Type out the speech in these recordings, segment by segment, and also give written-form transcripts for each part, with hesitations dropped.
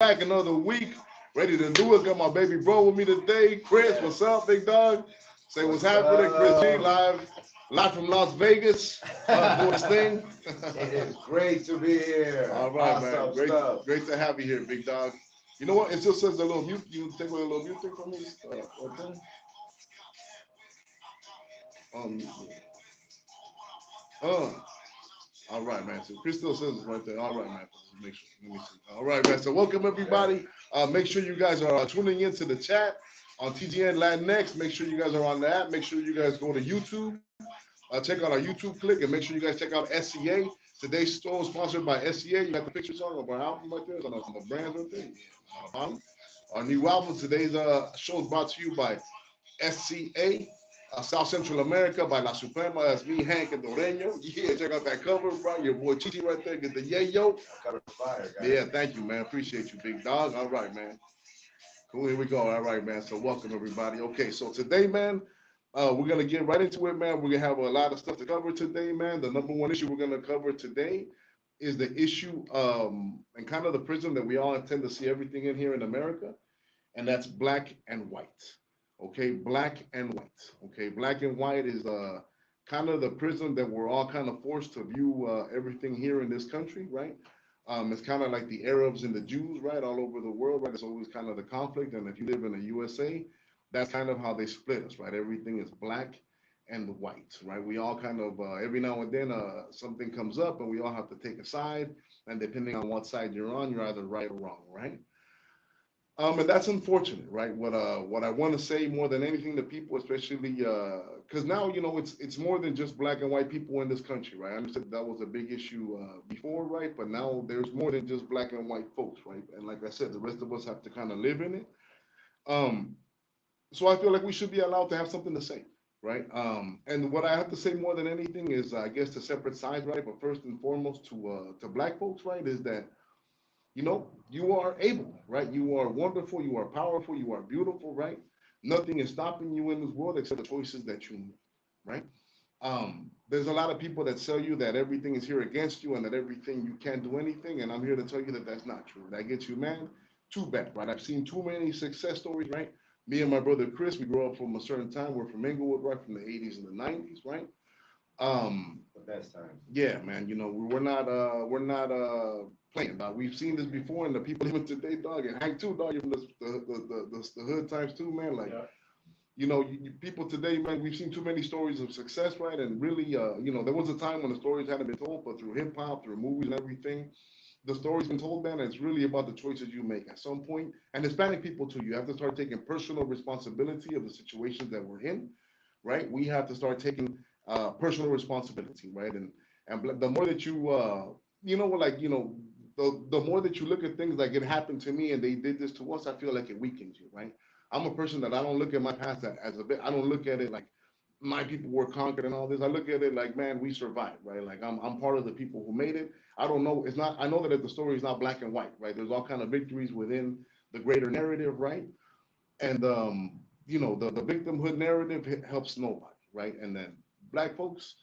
back another week, ready to do it. Got my baby bro with me today. Chris, what's up, big dog? Say what's happening. Chris G live from Las Vegas, doing his thing. It is great to be here. All right, man. Awesome Great, stuff. great to have you here, big dog. You know what? It still says a little mute. You take away a little mute thing from me. Okay. Um, uh, all right, man. So Chris still says it right there. All right, man. Make sure. Let me see. All right, man. So welcome everybody. Make sure you guys are tuning into the chat on TGN Latinx. Make sure you guys are on that. Make sure you guys go to YouTube. Check out our YouTube click and make sure you guys check out SCA. Today's show is sponsored by SCA. You got the picture song of our album right there on the brands right there. On the bottom. Our new album. Today's show is brought to you by SCA. South Central America by La Suprema. That's me, Hank, and Doreño. Yeah, check out that cover, bro. Your boy Chichi right there. Get the yayo. Cover fire, guys. Yeah, thank you, man. Appreciate you, big dog. All right, man. Cool, here we go. All right, man. So welcome, everybody. Okay, so today, man, we're going to get right into it, man. We're going to have a lot of stuff to cover today, man. The number one issue we're going to cover today is the issue and kind of the prism that we all tend to see everything in here in America, and that's black and white. Okay, black and white. Okay, black and white is kind of the prism that we're all kind of forced to view everything here in this country, right? It's kind of like the Arabs and the Jews, right, all over the world, right? It's always kind of the conflict. And if you live in the USA, that's kind of how they split us, right? Everything is black and white, right? We all kind of, every now and then, something comes up and we all have to take a side. And depending on what side you're on, you're either right or wrong, right? And that's unfortunate, right? What I want to say more than anything to people, especially because now it's more than just black and white people in this country, right? I understand that was a big issue before, right? But now there's more than just black and white folks, right? And like I said, the rest of us have to kind of live in it. Um, so I feel like we should be allowed to have something to say, right? And what I have to say more than anything is, I guess, the separate sides, right? But first and foremost, to black folks, right, is that you are able, right? You are wonderful, you are powerful, you are beautiful, right? Nothing is stopping you in this world except the choices that you make, right? There's a lot of people that tell you that everything is here against you and that everything you can't do anything, and I'm here to tell you that that's not true. That gets you mad, too bad, right? I've seen too many success stories, right? Me and my brother Chris, we grew up from a certain time. We're from Inglewood, right, from the 80s and the 90s, right? The best times. Yeah, man. We're not playing, dog. We've seen this before, and the people even today, dog, and Hank too, dog. Even the hood times too, man. Like, Yeah. people today, man. We've seen too many stories of success, right? And really, there was a time when the stories hadn't been told, but through hip hop, through movies, and everything, the story's been told, man. And it's really about the choices you make at some point. And Hispanic people too. You have to start taking personal responsibility of the situations that we're in, right? We have to start taking personal responsibility, right? And the more that the more that you look at things like it happened to me and they did this to us, I feel like it weakens you, right? I'm a person that I don't look at my past as a bit. I don't look at it like my people were conquered and all this. I look at it like, man, we survived, right? Like I'm part of the people who made it. I don't know. It's not. I know that the story is not black and white, right? There's all kind of victories within the greater narrative, right? And the victimhood narrative helps nobody, right? And then black folks,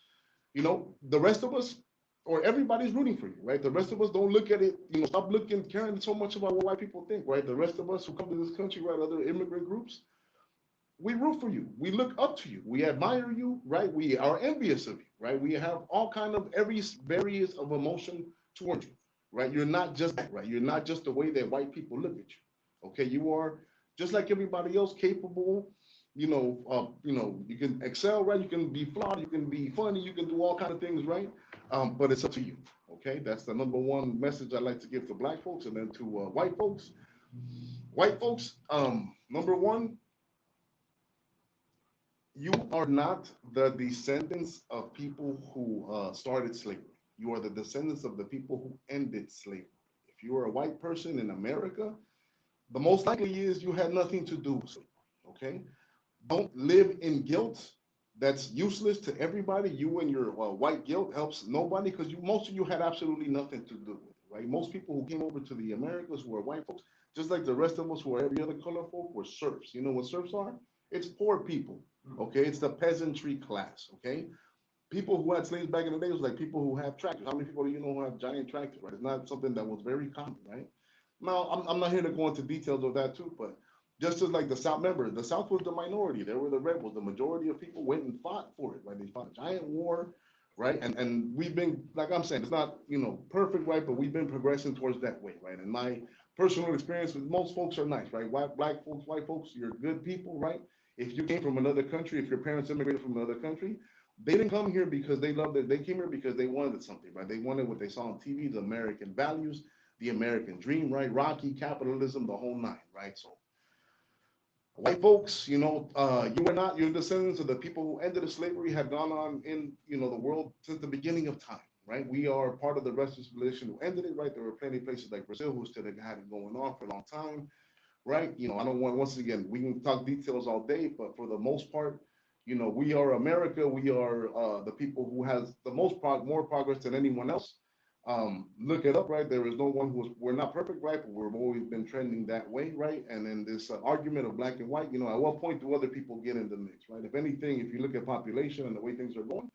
the rest of us or everybody's rooting for you, right? The rest of us don't look at it, stop looking, caring so much about what white people think, right? The rest of us who come to this country, right, other immigrant groups, we root for you. We look up to you. We admire you, right? We are envious of you, right? We have all kind of every various of emotion towards you, right? You're not just that, right? You're not just the way that white people look at you. Okay, you are just like everybody else, capable. You can excel, right? You can be flawed. You can be funny. You can do all kind of things, right? But it's up to you. Okay, that's the number one message I like to give to black folks, and then to white folks. White folks, number one, you are not the descendants of people who started slavery. You are the descendants of the people who ended slavery. If you are a white person in America, the most likely is you had nothing to do with slavery. Okay? Don't live in guilt. That's useless to everybody. You and your white guilt helps nobody because most of you had absolutely nothing to do with it, right? Most people who came over to the Americas who are white folks, just like the rest of us who are every other color folk, were serfs. You know what serfs are? It's poor people. Okay, it's the peasantry class. Okay, people who had slaves back in the day was like people who have tractors. How many people do you know who have giant tractors? Right, it's not something that was very common, right? Now, I'm not here to go into details of that too, but just as like the South, remember, the South was the minority. They were the rebels. The majority of people went and fought for it, right? They fought a giant war, right? And we've been, like I'm saying, it's not, perfect, right? But we've been progressing towards that way, right? And my personal experience with most folks are nice, right? Black folks, white folks, you're good people, right? If you came from another country, if your parents immigrated from another country, they didn't come here because they loved it. They came here because they wanted something, right? They wanted what they saw on TV, the American values, the American dream, right? Rocky, capitalism, the whole nine, right? So white folks, you are not, you're descendants of the people who ended the slavery, have gone on in, the world since the beginning of time, right? We are part of the rest of the civilization who ended it, right? There were plenty of places like Brazil who still had it going on for a long time, right? I don't want, once again, we can talk details all day, but for the most part, we are America. We are the people who has the more progress than anyone else. Look it up, right? There is no one we're not perfect, right? But we've always been trending that way, right? And then this argument of black and white, at what point do other people get in the mix, right? If anything, if you look at population and the way things are going,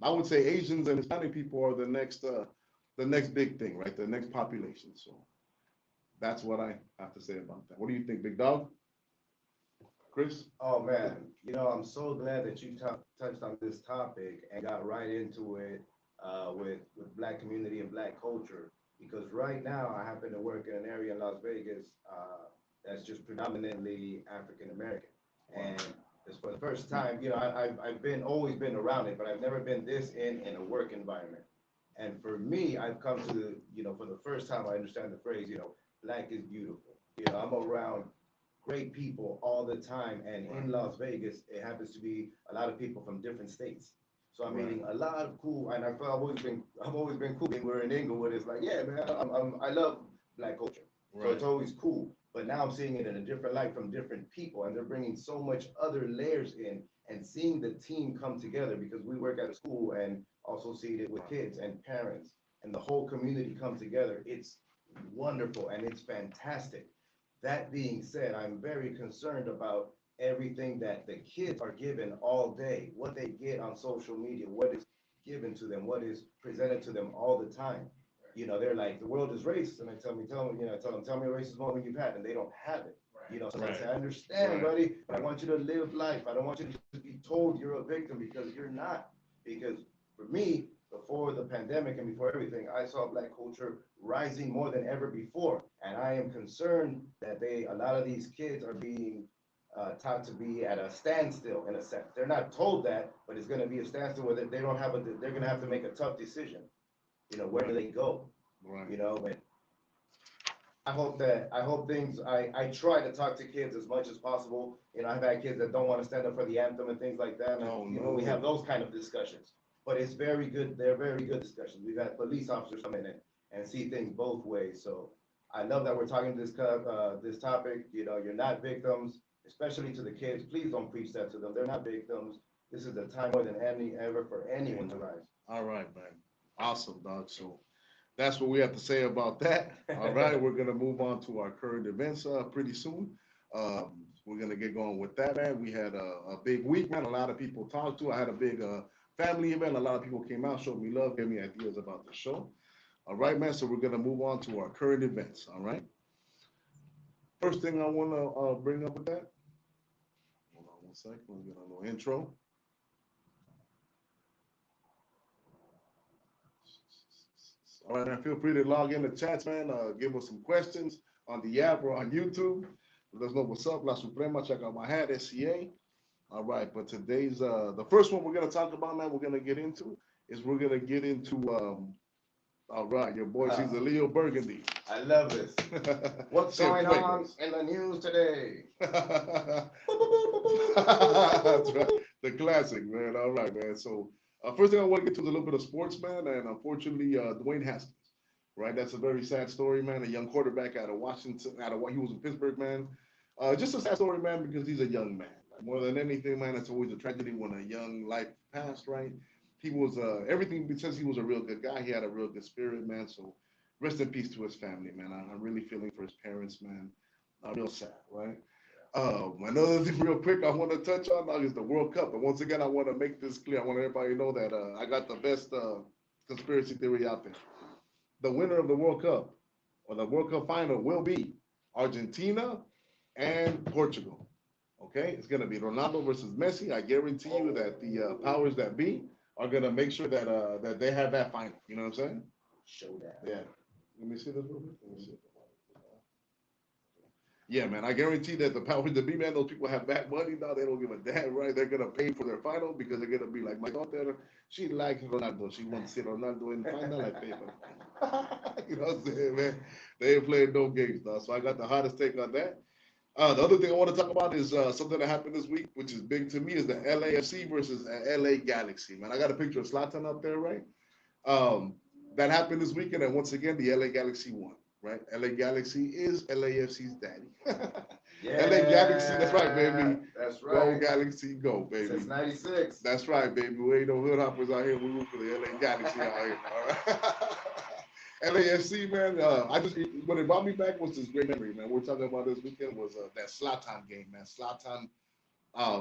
I would say Asians and Hispanic people are the next big thing, right? The next population. So that's what I have to say about that. What do you think, big dog? Chris? Oh man, I'm so glad that you touched on this topic and got right into it with Black community and Black culture. Because right now I happen to work in an area in Las Vegas that's just predominantly African American, and it's for the first time. I've been always been around it, but I've never been this in a work environment. And for me, I've come to for the first time I understand the phrase. Black is beautiful. I'm around great people all the time. And in Las Vegas, it happens to be a lot of people from different states. So I'm meeting a lot of cool, and I've always been cool. When we're in Inglewood, it's like, yeah, man, I love Black culture. So it's always cool. But now I'm seeing it in a different light from different people, and they're bringing so much other layers in, and seeing the team come together, because we work at a school and also see it with kids and parents, and the whole community come together. It's wonderful and it's fantastic. That being said, I'm very concerned about everything that the kids are given all day, what they get on social media, what is given to them, what is presented to them all the time. They're like, the world is racist, and I tell me a racist moment you've had, and they don't have it. So I say, I understand, buddy, but I want you to live life. I don't want you to just be told you're a victim, because you're not. Because for me, before the pandemic and before everything, I saw Black culture rising more than ever before. And I am concerned that a lot of these kids are being taught to be at a standstill, in a sense. They're not told that, but it's going to be a standstill where they don't have they're going to have to make a tough decision. Where do they go? Right. And I hope I try to talk to kids as much as possible. I've had kids that don't want to stand up for the anthem and things like that. And, we have those kind of discussions. But it's very good. They're very good discussions. We've had police officers come in and see things both ways. So I love that we're talking this topic. You're not victims, especially to the kids. Please don't preach that to them. They're not victims. This is the time more than any ever for anyone to rise. All right, man. Awesome, dog. So that's what we have to say about that. All right, we're gonna move on to our current events pretty soon. We're gonna get going with that, man. We had a big week, man. A lot of people talked to. I had a big family event. A lot of people came out, showed me love, gave me ideas about the show. All right, man. So we're gonna move on to our current events. All right. First thing I wanna bring up with that. Hold on one second. We'll get a little intro. All right, man. Feel free to log in the chats, man. Give us some questions on the app or on YouTube. Let us know what's up. La Suprema. Check out my hat, SCA. All right, but today's the first one we're gonna talk about, man. We're gonna get into all right, your boy sees the Leo Burgundy. I love this. What's going on in the news today? That's right. The classic, man. All right, man. So first thing I want to get to is a little bit of sports, man. And unfortunately, Dwayne Haskins, right? That's a very sad story, man. A young quarterback out of Washington, he was in Pittsburgh, man. Just a sad story, man, because he's a young man. More than anything, man, it's always a tragedy when a young life passed, right? He was everything, because he was a real good guy. He had a real good spirit, man. So rest in peace to his family, man. I'm really feeling for his parents, man. Real sad, right? Another thing real quick I want to touch on now is the World Cup. And once again, I want to make this clear. I want everybody to know that I got the best conspiracy theory out there. The winner of the World Cup or the World Cup final will be Argentina and Portugal. Okay, it's gonna be Ronaldo versus Messi. I guarantee you that the powers that be are gonna make sure that that they have that final. You know what I'm saying? Showdown. Yeah. Let me see this real quick. Let me see. Yeah, man, I guarantee that the powers that be, man, those people have bad money now. They don't give a damn, right? They're gonna pay for their final because they're gonna be like my daughter. She likes Ronaldo. She wants to see Ronaldo in the final. I pay for it. You know what I'm saying, man? They ain't playing no games now. So I got the hottest take on that. The other thing I want to talk about is something that happened this week, which is big to me, is the LAFC versus LA Galaxy. Man, I got a picture of Zlatan up there, right? Um, that happened this weekend, and once again, the LA Galaxy won. Right? LA Galaxy is LAFC's daddy. Yeah, LA Galaxy, that's right, baby. That's Go right. Galaxy, go, baby. Since '96. That's right, baby. We ain't no hood hoppers out here. We root for the LA Galaxy out here. All right? LAFC, man. I just what it brought me back was this great memory, man. We're talking about this weekend was that Zlatan game, man. Zlatan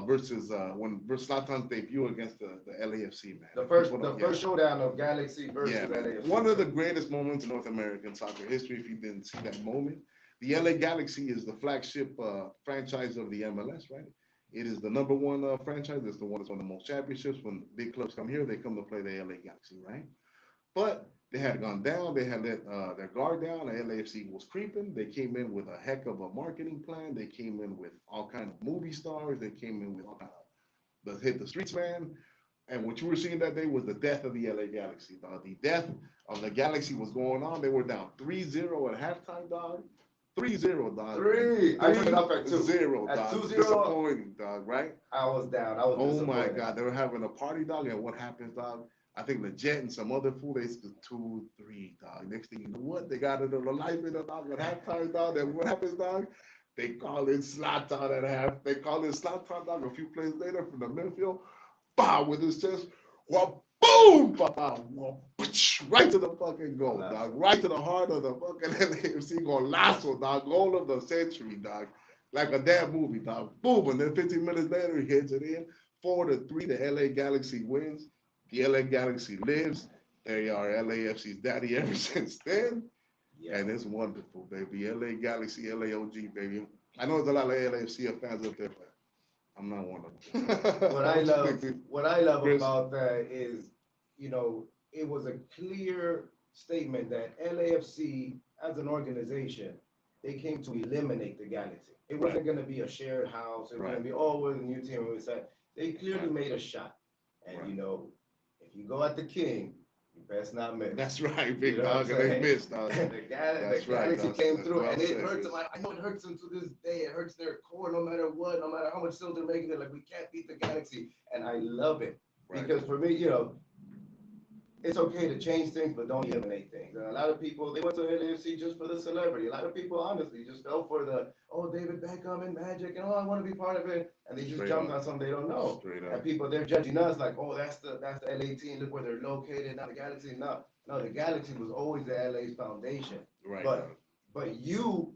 versus Zlatan's debut against the LAFC, man. The first showdown of Galaxy versus LAFC. One of the greatest moments in North American soccer history. If you didn't see that moment, the LA Galaxy is the flagship franchise of the MLS, right? It is the number one franchise. It's the one that's won the most championships. When big clubs come here, they come to play the LA Galaxy, right? But they had gone down. They had let their guard down. The LAFC was creeping. They came in with a heck of a marketing plan. They came in with all kind of movie stars. They came in with all kind of the hit the streets, man. And what you were seeing that day was the death of the LA Galaxy, dog. The death of the Galaxy was going on. They were down 3-0 at halftime, dog. 3-0, dog. I ended up at 2-0, at dog. 2-0. Disappointing, dog, right? I was down. I was Oh my disappointed. God, they were having a party, dog. And what happens, dog? I think the Jet and some other fool, they said 2-3, dog. Next thing you know what? They got it on the life in the dog at halftime, dog. And what happens, dog? They call it Zlatan at half. They call it Zlatan, dog. A few plays later from the midfield, bow with his chest, well, boom, papa, right to the fucking goal, dog. Right to the heart of the fucking LAFC golazo, dog. Goal of the century, dog. Like a damn movie, dog. Boom, and then 15 minutes later, he hits it in. 4-3, the LA Galaxy wins. The LA Galaxy lives. They are LAFC's daddy ever since then. Yeah. And it's wonderful, baby. LA Galaxy, LAOG, baby. I know there's a lot of LAFC fans up there, but I'm not one of them. What I love about that is, you know, it was a clear statement that LAFC as an organization, they came to eliminate the Galaxy. It wasn't going to be a shared house. It was going to be, oh, we're the new team. They clearly made a shot. And, you know, if you go at the king, you best not miss. That's right, big dog, and they missed, dog. The Galaxy came through, and it hurts them. I know it hurts them to this day. It hurts their core no matter what, no matter how much sales they're making. They're like, we can't beat the Galaxy. And I love it. Because for me, you know, it's okay to change things, but don't eliminate things. And a lot of people, they went to LAFC just for the celebrity. A lot of people, honestly, just fell for the, oh, David Beckham and Magic, and oh, I want to be part of it. And they just jumped on something they don't know. And people, they're judging us like, oh, that's the LA team. Look where they're located. Not the Galaxy. No, the Galaxy was always the LA's foundation. Right. But you,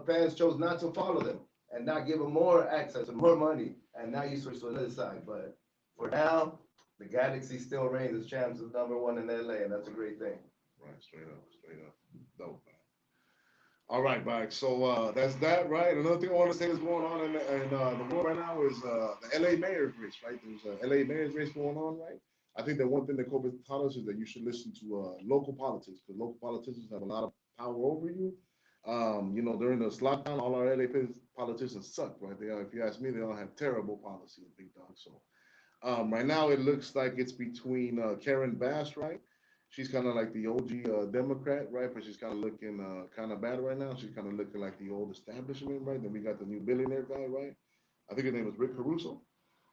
fans, chose not to follow them and not give them more access and more money. And now you switch to another side. But for now, the Galaxy still reigns as champs of #1 in LA, and that's a great thing. Right, straight up. Dope, man. All right, Mike. So that's that, right? Another thing I want to say is going on in the world right now is the LA mayor's race, right? There's a LA mayor's race going on, right? I think that one thing that COVID taught us is that you should listen to local politics, because local politicians have a lot of power over you. You know, during the lockdown, all our LA politicians suck, right? If you ask me, they all have terrible policy, big dog. So right now, it looks like it's between Karen Bass, right? She's kind of like the OG Democrat, right? But she's kind of looking kind of bad right now. She's kind of looking like the old establishment, right? Then we got the new billionaire guy, right? I think his name was Rick Caruso.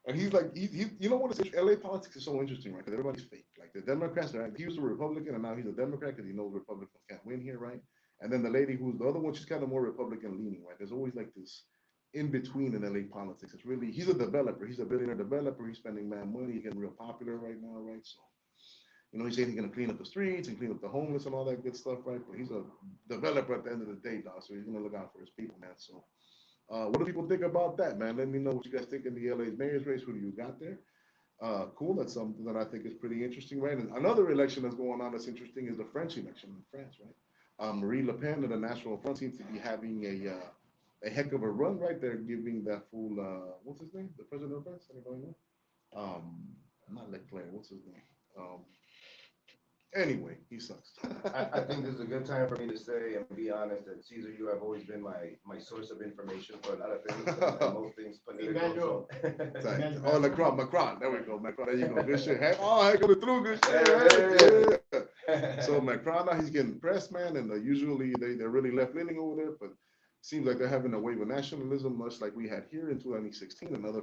And he's like, you know what? LA politics is so interesting, right? Because everybody's fake. Like the Democrats, right? He was a Republican, and now he's a Democrat because he knows Republicans can't win here, right? And then the lady who's the other one, she's kind of more Republican leaning, right? There's always like this in between in LA politics. It's really, he's a developer. He's a billionaire developer. He's spending mad money. He's getting real popular right now, right? So, you know, he's saying he's going to clean up the streets and clean up the homeless and all that good stuff, right? But he's a developer at the end of the day, dog. So he's going to look out for his people, man. So, what do people think about that, man? Let me know what you guys think in the LA mayor's race. Who do you got there? Cool. That's something that I think is pretty interesting, right? And another election that's going on that's interesting is the French election in France, right? Marie Le Pen and the National Front seem to be having a heck of a run right there, giving that fool what's his name, the president of France. Anybody know? Um, not Leclerc. What's his name? Anyway, he sucks. I think this is a good time for me to say and be honest that Caesar, you have always been my source of information for a lot of things, and most things political. So. Oh, Macron. There we go, Macron. There you go. Good shit. Hey, oh, hey, coming through. Good shit. Yeah. So Macron, now he's getting pressed, man, and usually they're really left leaning over there, but seems like they're having a wave of nationalism, much like we had here in 2016. Another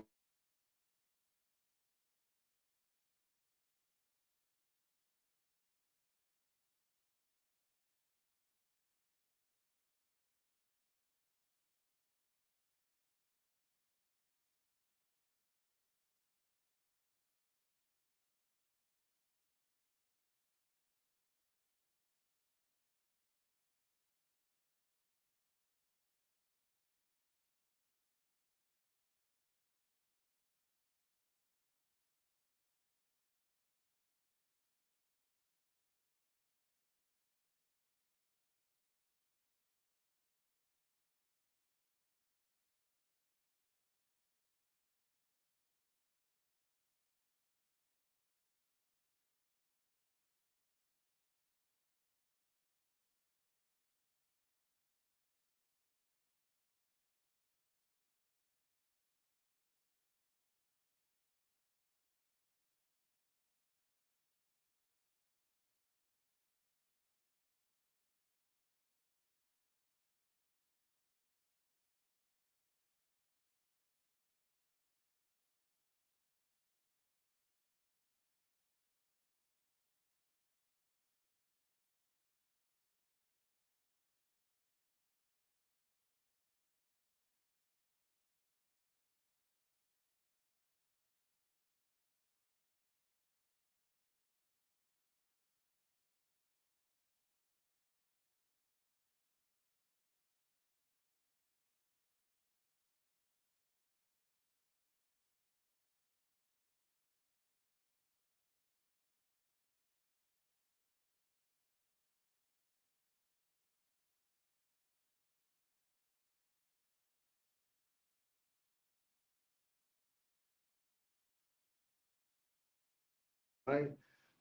right.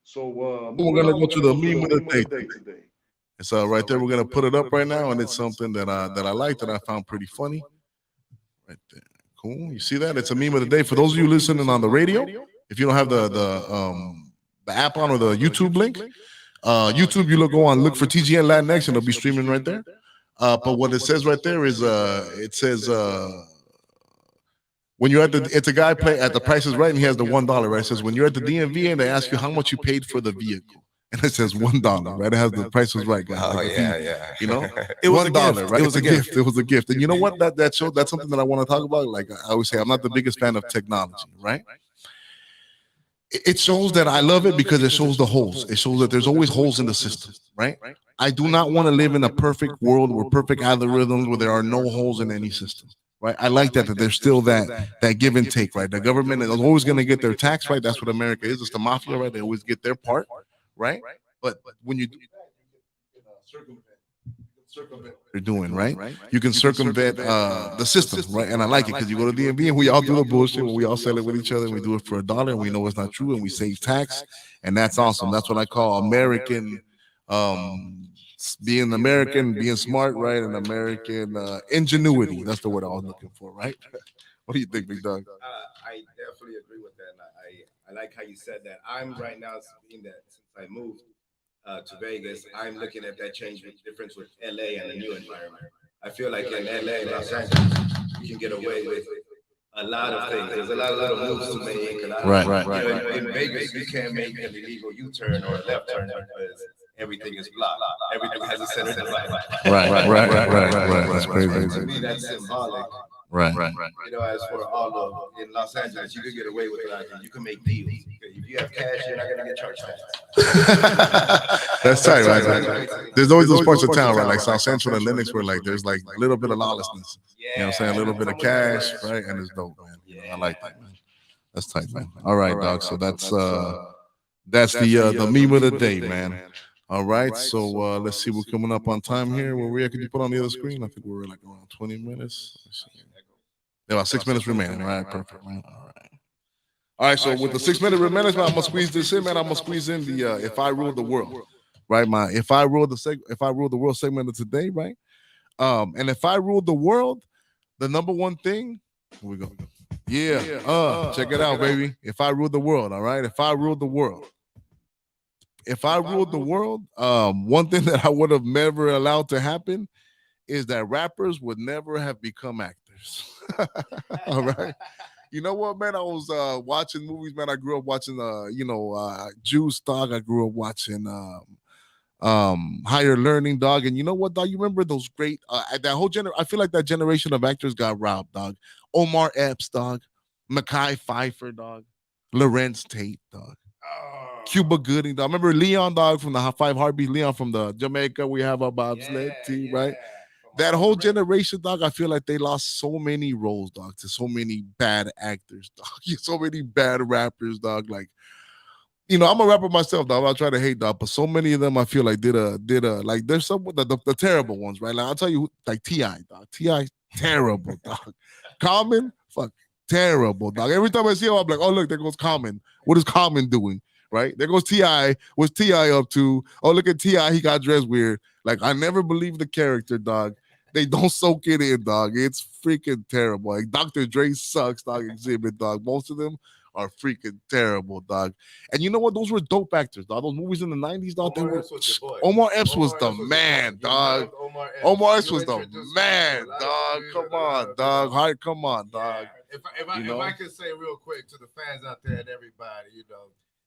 So We're moving gonna on, go we're to gonna the go to the meme of the meme of day the day today. today. It's right there. We're gonna put it up right now, and it's something that I like that I found pretty funny. Right there. Cool. You see that? It's a meme of the day. For those of you listening on the radio, if you don't have the app on or the YouTube link, YouTube, you go on, look for TGN Latinx, and it'll be streaming right there. But what it says right there is it says when you're it's a guy play at the Price is Right, and he has the $1, right? It says when you're at the DMV and they ask you how much you paid for the vehicle, and it says $1, right? It has the Price is Right, guy. Oh, like yeah. you know, It was a $1, gift. right? It It's was a a gift. gift. It was a gift, and you know what? That show, that's something that I want to talk about. Like I always say, I'm not the biggest fan of technology, right? It shows that I love it because it shows the holes. It shows that there's always holes in the system, right? I do not want to live in a perfect world where perfect algorithms where there are no holes in any system, right? I like that there's still that give and take, right? The government is always going to get their tax, right? That's what America is. It's the mafia, right? They always get their part, right? But when you do that, circumvent what they're doing, right? You can circumvent the system, right? And I like it because you go to DMV and we all do the bullshit when we all sell it with each other and we do it for $1 and we know it's not true and we save tax, and that's awesome. That's what I call American, being American, being smart, right? And American ingenuity. That's the word I was looking for, right? What do you think, Big Dog? I definitely agree with that. And I like how you said that. I'm right now seeing that since I moved to Vegas, I'm looking at that change with difference with LA and the new environment. I feel like in LA, Los Angeles, you can get away with a lot of things. There's a lot of little moves to make. In Vegas, you can't make an illegal U-turn or a left turn because everything is blocked. Everything has a center divider. Right. That's crazy. To me, that's symbolic. Right. As for all of in Los Angeles, you can get away with a lot of things. You can make deals. If you have cash, you're not gonna get charged tax. That's tight, right? There's always those parts of town, right? Like South Central and Lennox, where like there's like a little bit of lawlessness. You know what I'm saying? A little bit of cash, right? And it's dope, man. I like that, man. That's tight, man. All right, dog. So that's the meme of the day, man. All right, so let's see. We're coming up on time here. Where we at? Could you put on the other screen? I think we're like around 20 minutes. Yeah, about 6 minutes remaining. All right, perfect, man. All right. All right, so with the 6 minute remaining, man, I'm gonna squeeze this in, man. I'm gonna squeeze in the "If I Ruled the World," right? My "If I Ruled the World" segment of today, right? And if I ruled the world, the number one thing, here we go. Yeah, check it out, baby. If I ruled the world, all right. If I ruled the world, one thing that I would have never allowed to happen is that rappers would never have become actors. All right. You know what, man? I was watching movies, man. I grew up watching Juice, dog. I grew up watching Higher Learning, dog. And you know what, dog? You remember those great that whole I feel like that generation of actors got robbed, dog. Omar Epps, dog. Mekhi Phifer, dog. Lorenz Tate, dog. Cuba Gooding, dog. Remember Leon, dog, from the Five Heartbeats. Leon from the Jamaica. We have a bobsled team, right? That whole generation, dog, I feel like they lost so many roles, dog, to so many bad actors, dog. So many bad rappers, dog. Like, I'm a rapper myself, dog. I'll try to hate, dog, but so many of them I feel like did a like there's some the terrible ones, right? Like I'll tell you, like T.I., dog. T.I. terrible, dog. Common, fuck, terrible, dog. Every time I see him, I'm like, oh look, there goes Common. What is Common doing? Right? There goes T.I. What's T.I. up to? Oh, look at T.I. He got dressed weird. Like, I never believed the character, dog. They don't soak it in, dog. It's freaking terrible. Like, Dr. Dre sucks, dog. Exhibit, dog. Most of them are freaking terrible, dog. And you know what? Those were dope actors, dog. Those movies in the 90s, dog. Omar Epps was the man, dog. Omar Epps was the man, dog. Come on, dog. All right, come on, dog. If I could say real quick to the fans out there and everybody,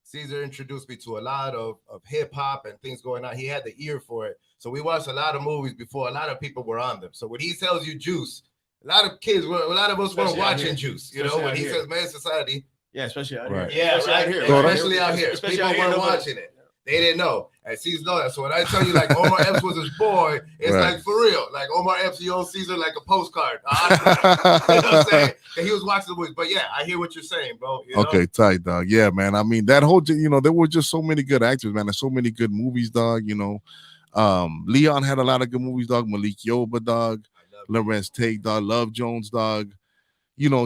Caesar introduced me to a lot of hip hop and things going on. He had the ear for it. So we watched a lot of movies before a lot of people were on them. So when he tells you Juice, a lot of us weren't watching Juice. When he says Man Society. Yeah, especially out here. Yeah, right here. Especially out here. People weren't watching it. They didn't know. And Caesar know that. So when I tell you like Omar Epps was his boy, it's like for real. Like Omar Epps, you owe Caesar like a postcard. You know what I'm saying? And he was watching the movies. But yeah, I hear what you're saying, bro. Okay, tight, dog. Yeah, man. I mean, that whole, there were just so many good actors, man. There's so many good movies, dog. Leon had a lot of good movies, dog. Malik Yoba, dog. Lorenz Tate, dog. Love Jones, dog.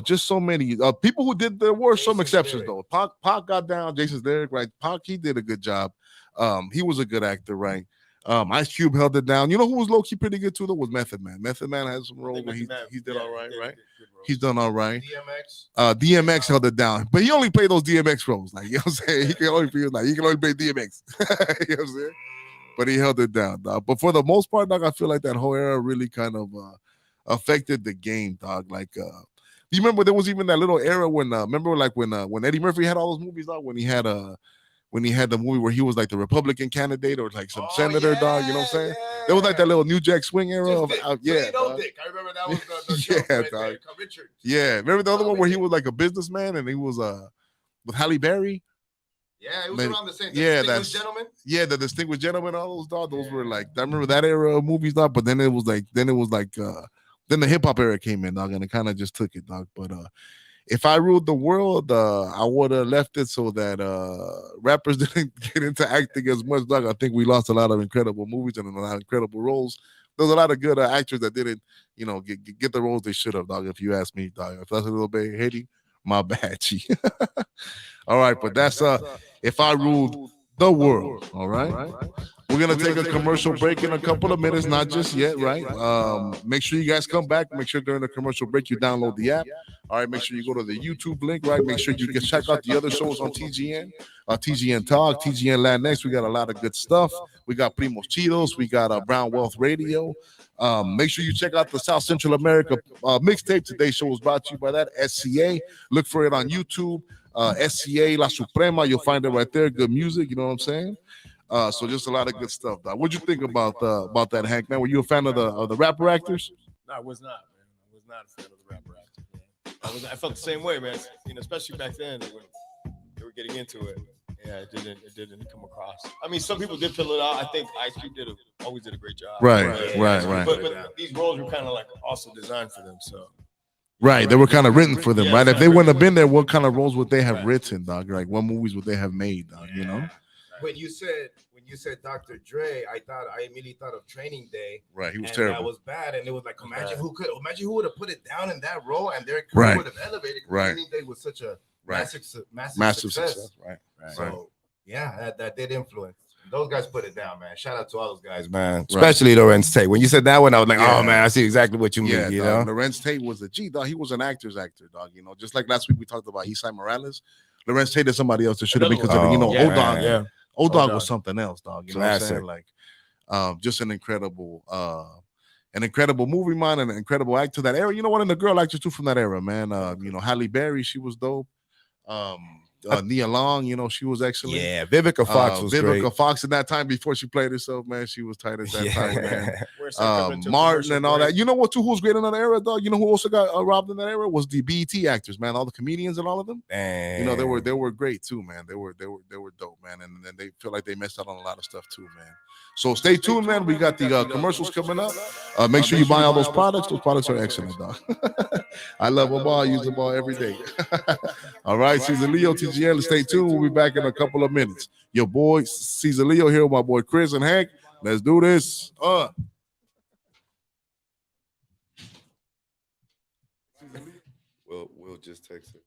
Just so many people who did. There were some exceptions though. Pac got down. Jason's Derek, right? Pac, he did a good job. He was a good actor, right? Ice Cube held it down. You know who was low key pretty good too though was Method Man. Method Man had some roles where he did all right, right? He's done all right. DMX held it down, but he only played those DMX roles. Like, you know what I'm saying? He can only play DMX. You know what I'm saying? But he held it down, dog. But for the most part, dog, I feel like that whole era really kind of affected the game, dog. Like, you remember there was even that little era when when Eddie Murphy had all those movies, dog, when he had the movie where he was like the Republican candidate or like some senator, dog, you know what I'm saying? There was like that little New Jack Swing era of Dick. I remember that was the show right dog. There. Richard. Yeah, remember the other one where he was like a businessman and he was with Halle Berry? Yeah, it was around the same. Distinguished Gentleman. Yeah, the Distinguished Gentleman. All those dog. Those were like I remember that era of movies, dog. But then it was like then the hip hop era came in, dog, and it kind of just took it, dog. But if I ruled the world, I would have left it so that rappers didn't get into acting as much, dog. I think we lost a lot of incredible movies and a lot of incredible roles. There's a lot of good actors that didn't, get the roles they should have, dog. If you ask me, dog. If that's a little bit hating, my bad, G. All right, but that's if I ruled the world. All right. We're gonna take a commercial break in a couple of minutes, not just yet, right? Make sure you guys come back. Make sure during the commercial break you download the app. All right, make sure you go to the YouTube link, right? Make sure you can check out the other shows on TGN, TGN Talk, TGN Latinx. We got a lot of good stuff. We got Primos Chidos. We got Brown Wealth Radio. Make sure you check out the South Central America mixtape. Today's show was brought to you by that SCA. Look for it on YouTube. SCA La Suprema. You'll find it right there. Good music. You know what I'm saying? So just a lot of good stuff. Dog. What'd you think about that, Hank? Man, were you a fan of the rapper actors? No, I was not, man. I was not a fan of the rapper actors, man. I felt the same way, man. Especially back then when they were getting into it. Yeah, it didn't come across. I mean, some people did fill it out. I think Ice Cube always did a great job. Right. But these roles were kind of like also designed for them, so. Right, they were kind of written for them, right? If they wouldn't have been there, what kind of roles would they have written, dog? Like, what movies would they have made, dog? You know? when you said Dr. Dre, I immediately thought of Training Day. Right, he was and terrible. That was bad, and it was like imagine who would have put it down in that role, and their Right. career would have elevated. Right. Training Day was such a Right. massive success. Right. So yeah, that did influence. Those guys put it down, man. Shout out to all those guys, man. Right. Especially Lorenz Tate. When you said that one, I was like, Yeah. oh man, I see exactly what you mean. Yeah, you dog. know, Lorenz Tate was a G, dog. He was an actor's actor, dog. You know, just like last week we talked about Isai Morales. Lorenz Tate is somebody else that should have been considered. You know, yeah, Old Dog. yeah. Old Dog Dog. was something else, dog. You know what I'm saying? Classic. Like, just an incredible movie man, and an incredible actor that era. You know, one of the girl actors too from that era, man. You know, Halle Berry, she was dope. Nia Long, you know, she was excellent. Yeah, Vivica Fox was Vivica great. Fox in that time before she played herself, man. She was tight at that time, man. We're coming to a Martin commercial and all break. that. You know what? Too, who was great in that era, dog? You know who also got robbed in that era was the BET actors, man. All the comedians and all of them. And You know, they were great too, man. They were dope, man. And then they feel like they missed out on a lot of stuff too, man. So stay tuned, man. We got the commercials coming up. Make sure you buy all those products. Those products are excellent, dog. I love them all. I use them all every day. All right, Caesar Leo, TGL. Stay tuned. We'll be back in a couple of minutes. Your boy Caesar Leo here with my boy Chris and Hank. Let's do this. We'll just text it.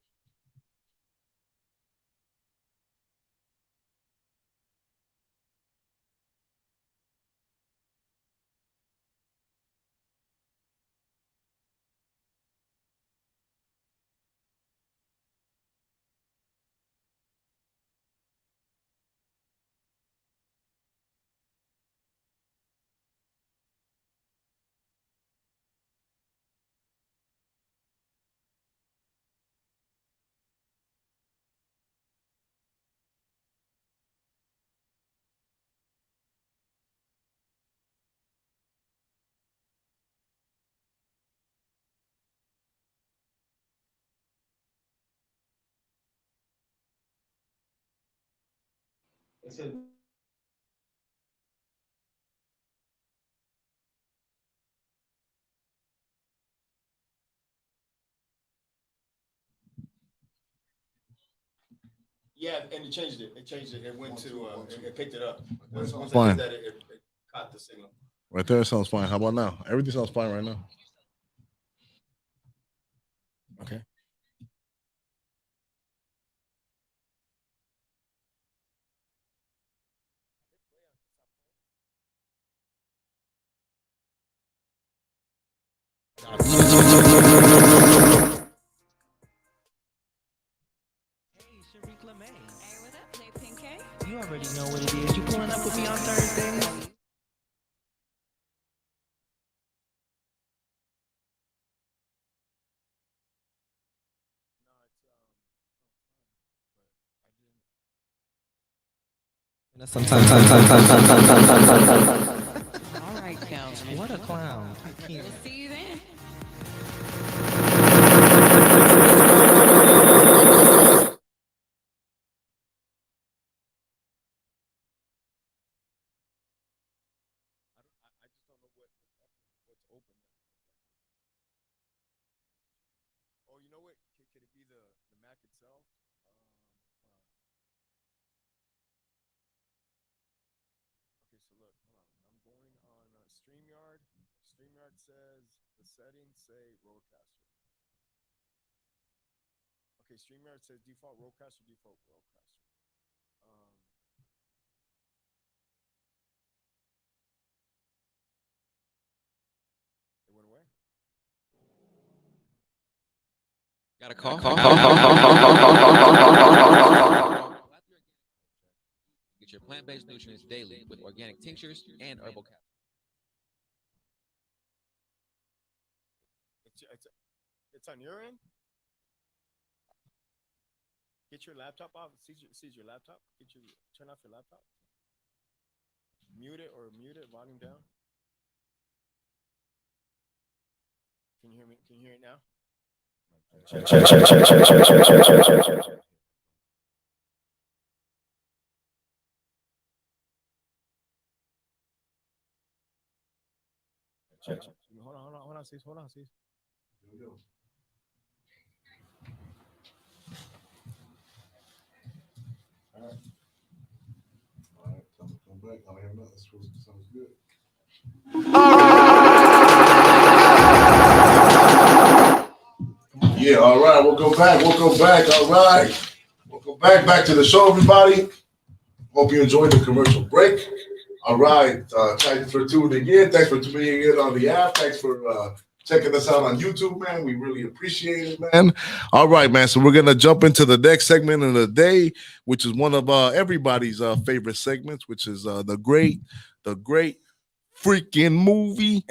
It said Yeah, and it changed it. It went to it picked it up. Once I Fine. did that, it caught the signal. Right there sounds fine. How about now? Everything sounds fine right now. Okay. Hey, what up, J Pink K? You already know what it is. You pulling up with me on Thursday? Sometimes. All right, Council. What a clown. We'll see you then. Oh, you know what? Could it be the Mac itself? Okay, so look, hold on. I'm going on StreamYard. StreamYard says the settings say Rodecaster. Okay, StreamYard says default Rodecaster, default Rodecaster. It went away. Got a call? Get your plant-based nutrients daily with organic tinctures and herbal capsules. It's on your end. Get your laptop off. Sees your laptop. Turn off your laptop. Mute it. Volume down. Can you hear me? Can you hear it now? Check. Hold on, Cease. Hold on, Cease. All right. back. I am not. Sounds good. Yeah, all right. Welcome back. Welcome back. All right. Welcome back to the show, everybody. Hope you enjoyed the commercial break. All right. Thanks for tuning in. Thanks for tuning in on the app. Thanks for checking us out on YouTube, man. We really appreciate it, man. All right, man. So we're gonna jump into the next segment of the day, which is one of everybody's favorite segments, which is the great freaking movie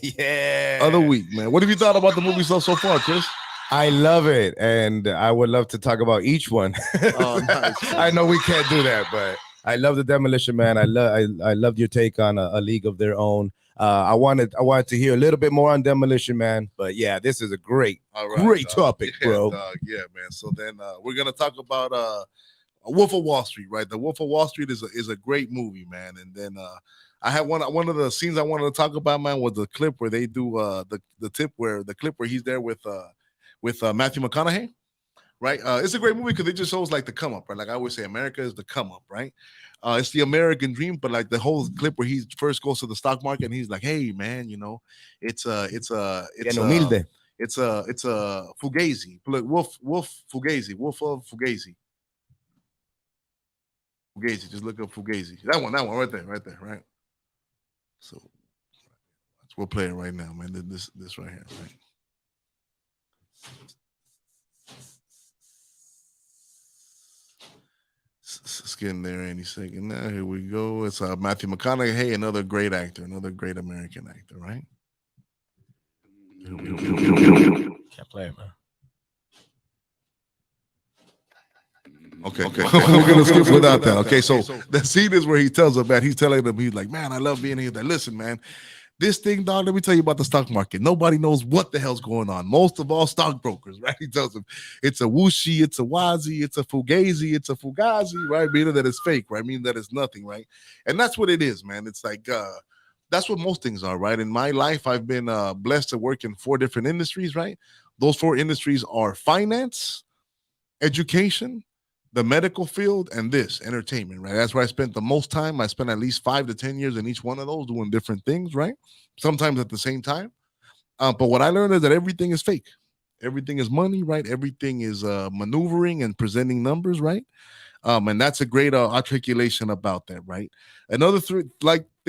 Yeah. of the week, man. What have you thought about the movie so far, Chris? I love it, and I would love to talk about each one. Oh, nice. I know we can't do that, but I love the Demolition Man. I love your take on a League of Their Own. I wanted to hear a little bit more on Demolition Man, but yeah, this is a great topic, yeah, bro. Yeah, man. So then we're gonna talk about Wolf of Wall Street, right? The Wolf of Wall Street is a great movie, man. And then I had one of the scenes I wanted to talk about, man, was the clip where they do the clip where he's there with Matthew McConaughey, right? It's a great movie because it just shows like the come up, right? Like I always say, America is the come up, right? It's the American dream, but like the whole clip where he first goes to the stock market and he's like, "Hey, man, you know, it's a Fugazi, Wolf Fugazi, Wolf of Fugazi, Fugazi. Just look up Fugazi. That one right there, right? So we're playing right now, man. This right here, right? It's getting there any second now. Here we go. It's Matthew McConaughey. Hey, another great actor, another great American actor, right? Can't play it, man. Okay. We're gonna skip without that. Okay, so the scene is where he tells him, man, he's telling him, he's like, "Man, I love being here." That listen, man, this thing, dog, let me tell you about the stock market. Nobody knows what the hell's going on. Most of all, stockbrokers, right? He tells them it's a whooshy, it's a wazi, it's a fugazi, it's a fugazi, right? Meaning that it's fake, right? Meaning that it's nothing, right? And that's what it is, man. It's like that's what most things are, right? In my life, I've been blessed to work in 4 different industries, right? Those 4 industries are finance, education, the medical field, and this entertainment, right? That's where I spent the most time. I spent at least 5 to 10 years in each one of those doing different things, right? Sometimes at the same time. But what I learned is that everything is fake. Everything is money, right? Everything is maneuvering and presenting numbers, right? And that's a great articulation about that, right? Another thing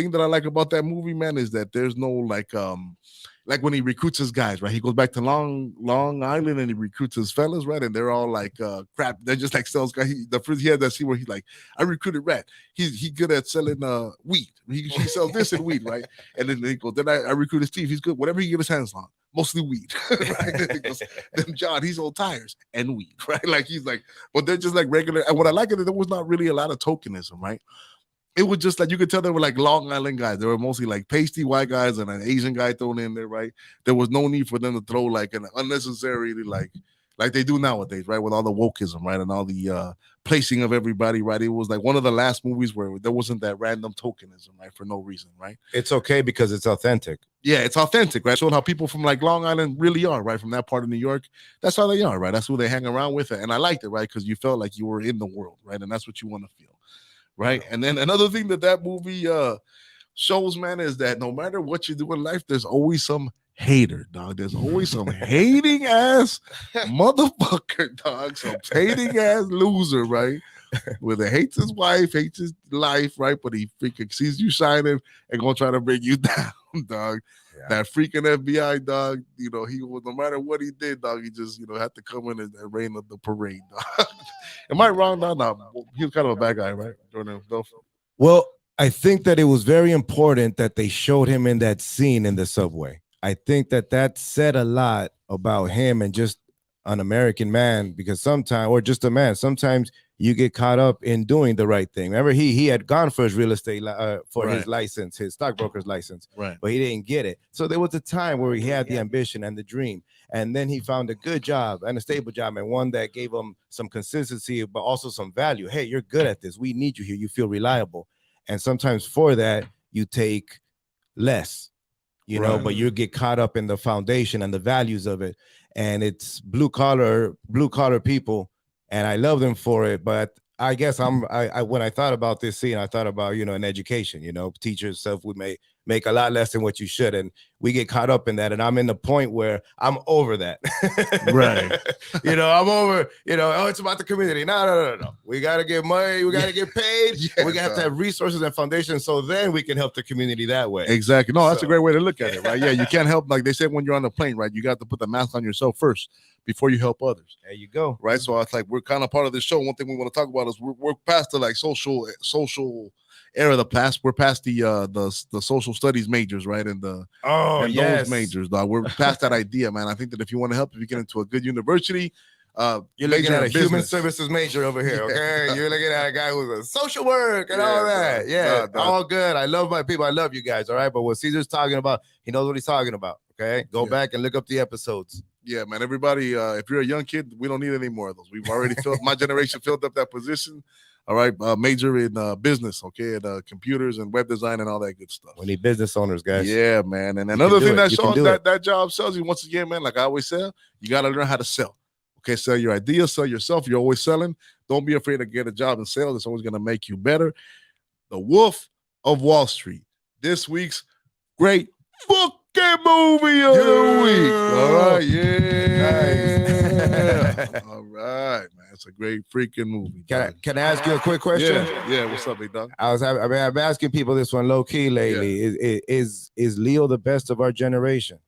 that I like about that movie, man, is that there's no like when he recruits his guys, right? He goes back to Long Island and he recruits his fellas, right? And they're all like crap. They're just like sales guys. He had that scene where he's like, I recruited Rat. He good at selling weed. He sells this and weed, right? And then he goes, then I recruited Steve. He's good. Whatever he get his hands on, mostly weed. Right? Then John, he's on tires and weed, right? Like he's like, but they're just like regular. And what I like is that there was not really a lot of tokenism, right? It was just like you could tell they were like Long Island guys. They were mostly like pasty white guys and an Asian guy thrown in there, right? There was no need for them to throw like an unnecessary like they do nowadays, right? With all the wokeism, right, and all the placing of everybody, right? It was like one of the last movies where there wasn't that random tokenism, right, for no reason, right? It's okay because it's authentic. Yeah, it's authentic, right? Showed how people from like Long Island really are, right? From that part of New York, that's how they are, right? That's who they hang around with, and I liked it, right? Because you felt like you were in the world, right? And that's what you want to feel. Right. And then another thing that movie shows, man, is that no matter what you do in life, there's always some hater, dog. There's always some hating ass motherfucker, dog. Some hating ass loser, right? Where they hates his wife, hates his life, right? But he freaking sees you shining and gonna try to bring you down, dog. Yeah. That freaking FBI, dog, you know, he was, no matter what he did, dog, he just, you know, had to come in and rain the parade, dog. Am I wrong? No. He was kind of a bad guy, right? Jordan Belfort. Well, I think that it was very important that they showed him in that scene in the subway. I think that said a lot about him and just an American man, because sometimes, or just a man, sometimes you get caught up in doing the right thing. Remember, he had gone for his real estate for his license, his stockbroker's license, right? But he didn't get it. So there was a time where he had the ambition and the dream, and then he found a good job and a stable job, and one that gave him some consistency, but also some value. Hey, you're good at this. We need you here. You feel reliable. And sometimes for that, you take less, you know, but you get caught up in the foundation and the values of it. And it's blue collar people. And I love them for it, but I guess I when I thought about this scene, I thought about, in education, teachers stuff would make a lot less than what you should. And we get caught up in that. And I'm in the point where I'm over that. Right. I'm over, oh, it's about the community. No. We got to get money. We got to get paid. Yeah, we got to have resources and foundations. So then we can help the community that way. Exactly. No, that's a great way to look at it, right? Yeah, you can't help, like they said when you're on the plane, right? You got to put the mask on yourself first before you help others. There you go. Right. So it's like we're kind of part of this show. One thing we want to talk about is we're past the like social era of the past. We're past the social studies majors, right? And those majors, dog. We're past that idea, man. I think that if you want to help, if you get into a good university, you're looking at a human services major over here, okay? You're looking at a guy who's a social work and all that. Yeah, all good. I love my people. I love you guys, all right? But what Caesar's talking about, he knows what he's talking about, okay? Go back and look up the episodes. Yeah, man. Everybody, if you're a young kid, we don't need any more of those. We've already my generation filled up that position. All right, major in business, okay, and computers and web design and all that good stuff. We need business owners, guys. Yeah, man. And another thing that job sells you, once again, man, like I always say, you got to learn how to sell. Okay, sell your ideas, sell yourself. You're always selling. Don't be afraid to get a job in sales. It's always going to make you better. The Wolf of Wall Street. This week's great fucking movie of the week. All right, nice. All right, man. It's a great freaking movie. Can I ask you a quick question? Yeah. What's up, big dog? I've been asking people this one low key lately. Yeah. Is Leo the best of our generation?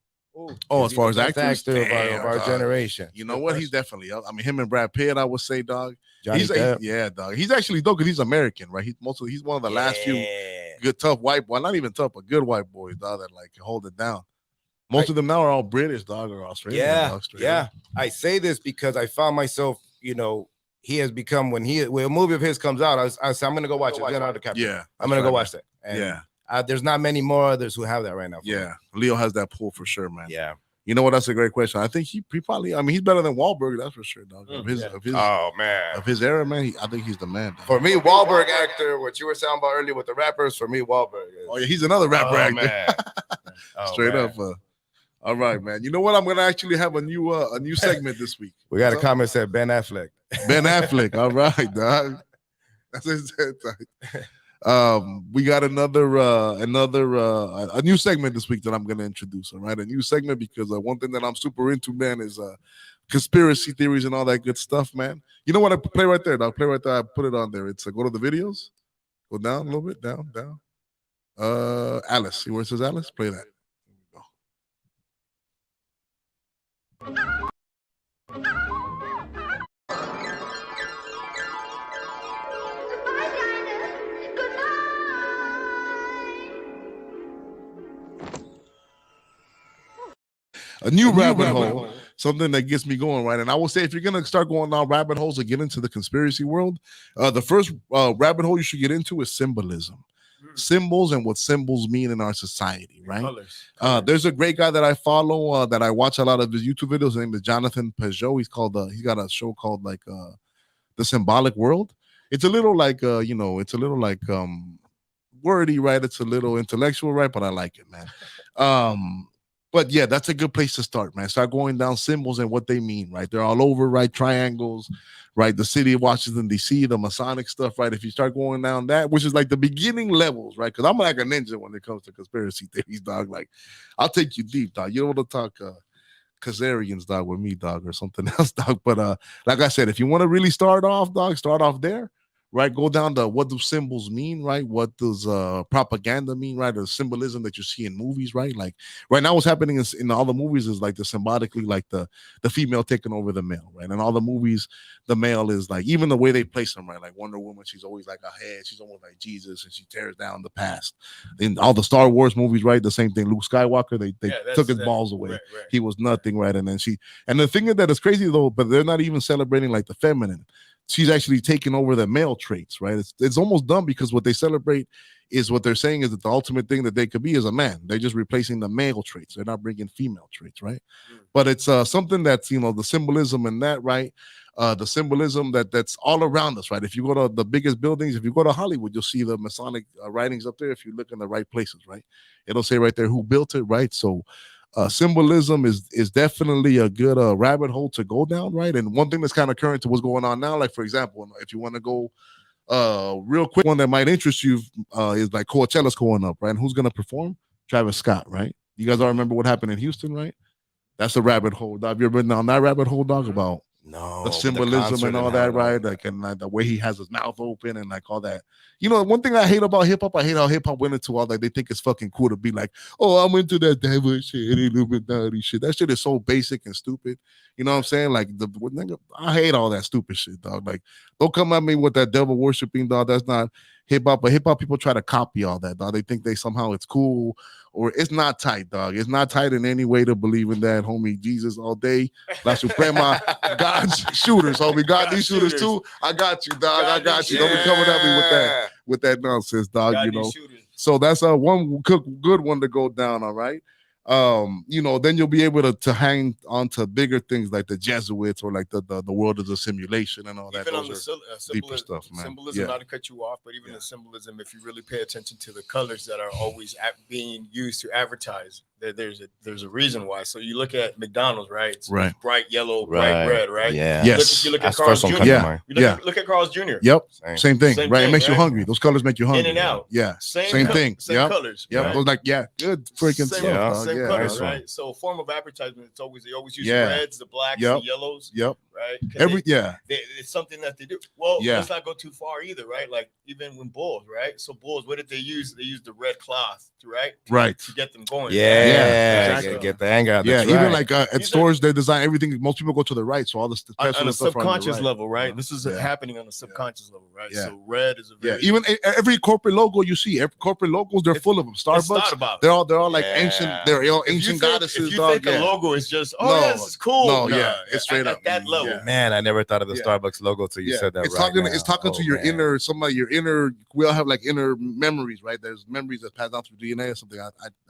Oh, as far as actors of our generation. You know what? He's definitely up. I mean, him and Brad Pitt, I would say, dog. Dog. He's actually dope because he's American, right? He's one of the last few good tough white boy, not even tough, but good white boys, dog, that like can hold it down. Most of them now are all British, dog, or Australian. Yeah. I say this because I found myself, he has become when a movie of his comes out, I say I'm gonna go watch it. Leonardo DiCaprio. Yeah, I'm gonna go watch that. And there's not many more others who have that right now. Yeah, Leo has that pull for sure, man. Yeah. You know what? That's a great question. I think he probably. I mean, he's better than Wahlberg. That's for sure, dog. Of his era, man. I think he's the man. Dog. For me, Wahlberg actor. What you were saying about earlier with the rappers. For me, Wahlberg. He's another rapper actor. Man. Straight up. All right, man. You know what? I'm gonna actually have a new segment this week. We got a comment said Ben Affleck. Ben Affleck. All right, dog. That's it. We got a new segment this week that I'm gonna introduce. All right, a new segment because one thing that I'm super into, man, is conspiracy theories and all that good stuff, man. You know what? I play right there, dog. Play right there. I put it on there. It's go to the videos. Go down a little bit. Down. Alice. See where it says Alice? Play that. A new rabbit hole, something that gets me going, right? And I will say, if you're going to start going down rabbit holes and get into the conspiracy world, the first rabbit hole you should get into is symbolism. Symbols and what symbols mean in our society, right? Colors. There's a great guy that I follow that I watch a lot of his YouTube videos. His name is Jonathan Peugeot. He's got a show called like The Symbolic World. It's a little like wordy, right? It's a little intellectual, right? But I like it, man. But yeah, that's a good place to start, man. Start going down symbols and what they mean, right? They're all over, right? Triangles, right? The city of Washington, D.C., the Masonic stuff, right? If you start going down that, which is like the beginning levels, right? Because I'm like a ninja when it comes to conspiracy theories, dog. Like, I'll take you deep, dog. You don't want to talk Khazarians, dog, with me, dog, or something else, dog. But like I said, if you want to really start off, dog, start off there. Right, go down to what do symbols mean, right? What does propaganda mean, right? Or symbolism that you see in movies, right? Like right now, what's happening in all the movies is like the symbolically, like the female taking over the male, right? And all the movies, the male is like, even the way they place them, right? Like Wonder Woman, she's always like a head, she's almost like Jesus, and she tears down the past. In all the Star Wars movies, right? The same thing. Luke Skywalker, they took his balls away. Right. He was nothing, right? And then the thing that is crazy though, but they're not even celebrating like the feminine. She's actually taking over the male traits, right? It's almost dumb because what they celebrate is what they're saying is that the ultimate thing that they could be is a man. They're just replacing the male traits. They're not bringing female traits, right? But it's something that's, the symbolism in that, right? The symbolism that's all around us, right? If you go to the biggest buildings, if you go to Hollywood, you'll see the Masonic writings up there. If you look in the right places, right? It'll say right there who built it, right? So Symbolism is definitely a good rabbit hole to go down, right? And one thing that's kind of current to what's going on now, like for example, if you want to go real quick, one that might interest you is like Coachella's going up, right? And who's gonna perform? Travis Scott, right? You guys all remember what happened in Houston, right? That's a rabbit hole. Dog. Have you ever been down that rabbit hole, dog? About No, the with symbolism concert and all how that, it right? Like and like the way he has his mouth open and like all that. You know, one thing I hate about hip hop, I hate how hip hop went into all that. They think it's fucking cool to be like, oh, I'm into that devil shit, Illuminati shit. That shit is so basic and stupid. You know what I'm saying? Like I hate all that stupid shit, dog. Like, don't come at me with that devil worshiping, dog. That's not hip hop. But hip hop people try to copy all that, dog. They think they somehow it's cool. Or it's not tight, dog. It's not tight in any way to believe in that, homie. Jesus all day. La Suprema, God's shooters, homie. God these shooters too. I got you, dog. I got you. Don't be coming at me with that nonsense, dog. You know. So that's one good one to go down. All right. You know, then you'll be able to hang on to bigger things like the Jesuits or like the world is a simulation and all that. Even on Those the are deeper stuff, man. Symbolism, not to cut you off, but even the symbolism, if you really pay attention to the colors that are always being used to advertise, there's a reason why. So you look at McDonald's, right? It's right. Bright yellow, bright red, right? Yeah. Yes. You look at Carl's Jr. Yeah. Look at Carl's Jr. Yep. Same thing. Right. Thing, it makes right? you hungry. Those colors make you hungry. In and out. Yeah. Same thing. Same colors. Yeah. Right? Those like good freaking same, stuff. Same yeah. colors, right? So form of advertisement. They always use the reds, the blacks, the yellows. Yep. Right. It's something that they do. Well, let's not go too far either, right? Like even when Bulls, right? So Bulls, what did they use? They used the red cloth, to get them going. Yeah. Exactly. Get the anger out. Yeah. Even like at stores, they design everything. Most people go to the right, so all the on a subconscious level, right? This is happening on a subconscious level, right? Yeah. So red is a very even every corporate logo you see, every corporate logos, they're full of them. Starbucks, they're all like ancient. They're all ancient goddesses. If you think a logo is just this is cool. No, it's straight up at that level. Yeah. Man, I never thought of the Starbucks logo till you said that. It's talking to your inner, your inner. We all have like inner memories, right? There's memories that pass down through DNA or something.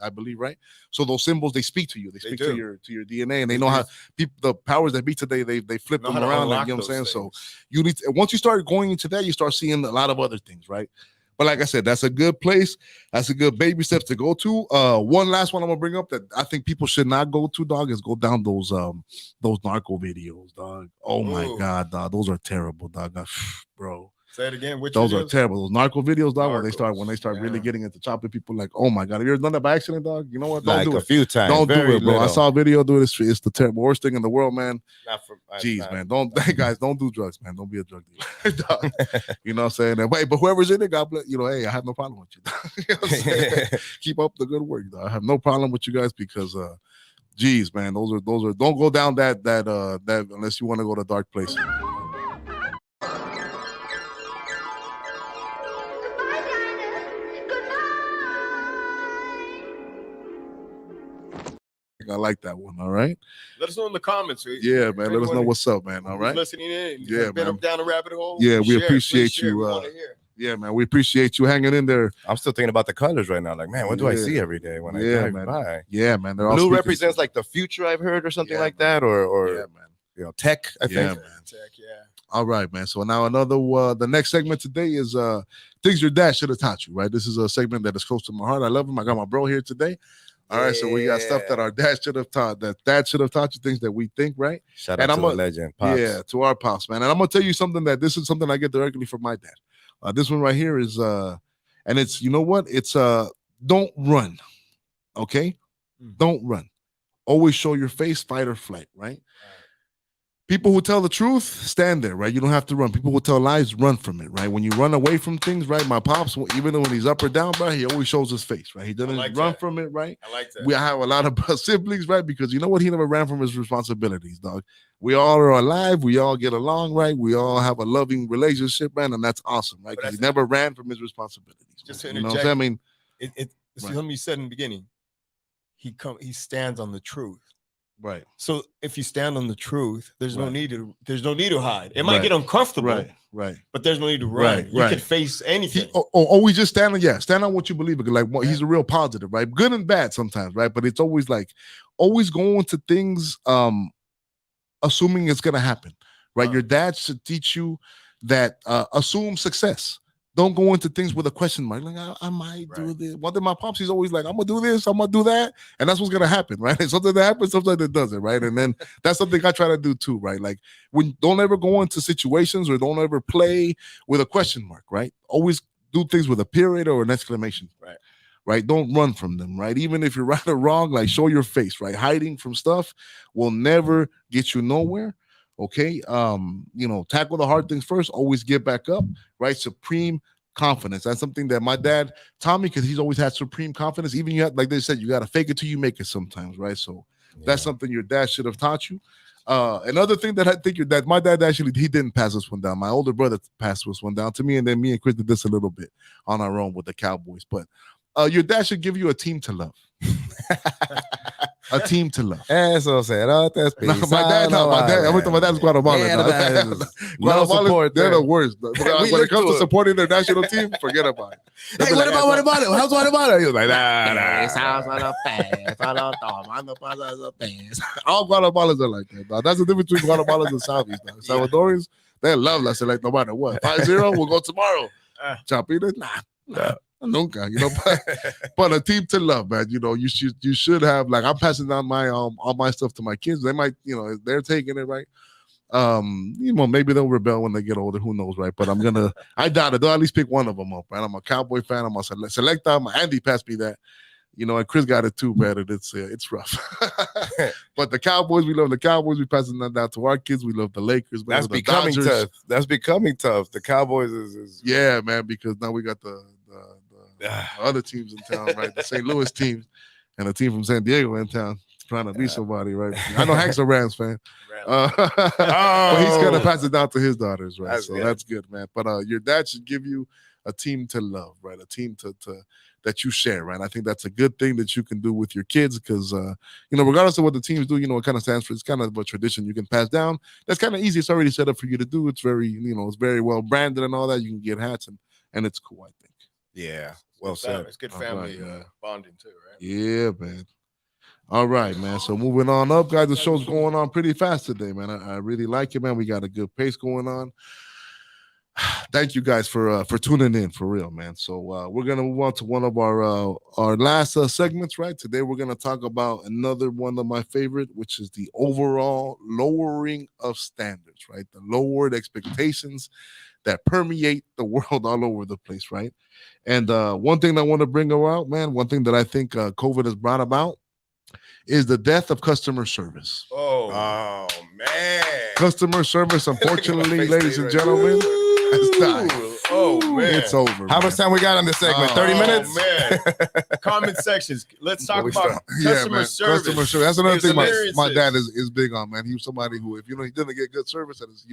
I believe, right? So those symbols, they speak to you. They speak to your DNA, and they know how people, the powers that be today, they flip them around. Like, you know what I'm saying? So you need to, once you start going into that, you start seeing a lot of other things, right? But like I said, that's a good place. That's a good baby steps to go to. One last one I'm gonna bring up that I think people should not go to, dog, is go down those narco videos, dog. Oh my God, dog, those are terrible, dog. Bro. Say it again. Those are terrible. Those narco videos, dog. When they start really getting into chopping people, like, oh my God, have you ever done that by accident, dog? You know what? Don't do it. A few times. Don't do it, bro. I saw a video do it. It's the worst thing in the world, man. Jeez, man. Guys, don't do drugs, man. Don't be a drug dealer. Dog. You know what I'm saying? But whoever's in it, God bless. You know, hey, I have no problem with you. You know what I'm saying? Keep up the good work, dog. I have no problem with you guys because geez, man, those are don't go down that unless you want to go to dark places. I like that one. All right. Let us know in the comments. Yeah, man. Let us know what's up, man. All right. Listening in. Yeah, been man. up down the rabbit hole. Yeah, we appreciate you. Yeah, man. We appreciate you hanging in there. I'm still thinking about the colors right now. Like, man, what do I see every day when I drive by? Yeah, man. Blue represents like the future, I've heard, or something like that, or yeah, man. You know, tech. I think. Yeah, man. Tech. Yeah. All right, man. So now the next segment today is things your dad should have taught you. Right. This is a segment that is close to my heart. I love him. I got my bro here today. All right, so we got stuff that our dad should have taught, you, things that we think, right? Shout out to the legend, Pops. Yeah, to our Pops, man. And I'm gonna tell you something this is something I get directly from my dad. This one right here is and it's, you know what? It's don't run. Okay? Don't run. Always show your face, fight or flight, right? People who tell the truth, stand there, right? You don't have to run. People who tell lies, run from it, right? When you run away from things, right? My Pops, even when he's up or down, bro, he always shows his face, right? He doesn't run from it, right? I like that. We have a lot of siblings, right? Because you know what? He never ran from his responsibilities, dog. We all are alive. We all get along, right? We all have a loving relationship, man, and that's awesome, right? Because he never ran from his responsibilities. Just to you know interject, what I mean? Something you said in the beginning. He stands on the truth. Right. So if you stand on the truth, there's no need to hide. It might get uncomfortable, right. But there's no need to run. You can face anything. Always just stand on what you believe. Because like he's a real positive, right? Good and bad sometimes, right? But it's always like going to things assuming it's gonna happen, right? Your dad should teach you that assume success. Don't go into things with a question mark. Like, I might do this. One thing my pops, he's always like, I'm going to do this, I'm going to do that. And that's what's going to happen, right? And something that happens, sometimes it doesn't, right? And then that's something I try to do too, right? Like, don't ever go into situations or don't ever play with a question mark, right? Always do things with a period or an exclamation, right? Don't run from them, right? Even if you're right or wrong, like show your face, right? Hiding from stuff will never get you nowhere. Okay. Tackle the hard things first, always get back up, right? Supreme confidence. That's something that my dad taught me because he's always had supreme confidence. Even like they said, you got to fake it till you make it sometimes, right? So that's something your dad should have taught you. Another thing that I think that my dad actually, he didn't pass this one down. My older brother passed this one down to me, and then me and Chris did this a little bit on our own with the Cowboys. But your dad should give you a team to love. A team to love. Eso será No, my dad's Guatemalan. Guatemala, they're the worst. When it comes to supporting their national team, forget about it. Hey, what about it? How's Guatemala? He was like, all Guatemalans are like that, dog. That's the difference between Guatemalans and Salvies, dog. Salvadorians, they love La Select no matter what. 5-0, we'll go tomorrow. Chapitas, nah. Nunca, but a team to love, man. You should have, like, I'm passing down my all my stuff to my kids. They might, they're taking it, right. Maybe they'll rebel when they get older. Who knows, right? But I doubt it. They'll at least pick one of them up, right? I'm a Cowboy fan. I'm a Selecta. Andy passed me that, and Chris got it too, man. It's rough. But the Cowboys, we love the Cowboys. We passing that down to our kids. We love the Lakers. That's becoming tough. That's becoming tough. The Cowboys is yeah, man, because now we got the other teams in town, right? The St. Louis teams and a team from San Diego in town trying to be somebody, right? I know Hank's a Rams fan. But he's gonna pass it down to his daughters, right? That's good, man. But your dad should give you a team to love, right? A team to that you share, right? I think that's a good thing that you can do with your kids because regardless of what the teams do, it kind of stands for, it's kind of a tradition you can pass down. That's kind of easy. It's already set up for you to do. It's very, it's very well branded and all that. You can get hats and it's cool, I think. Yeah. Well said. It's good family bonding too, right? Yeah, man. All right, man. So moving on up, guys. The show's going on pretty fast today, man. I really like it, man. We got a good pace going on. Thank you guys for tuning in, for real, man. So we're gonna move on to one of our last segments, right? Today we're gonna talk about another one of my favorite, which is the overall lowering of standards, right? The lowered expectations that permeate the world all over the place, right? And one thing I want to bring out, man, one thing that I think COVID has brought about is the death of customer service. Oh man. Customer service, unfortunately, ladies and gentlemen, has died. Oh man. It's over. How much time we got on this segment? 30 minutes? Oh man. Comment sections. Let's talk about customer service. Customer service. That's another thing my dad is big on, man. He was somebody who, if he didn't get good service, that is,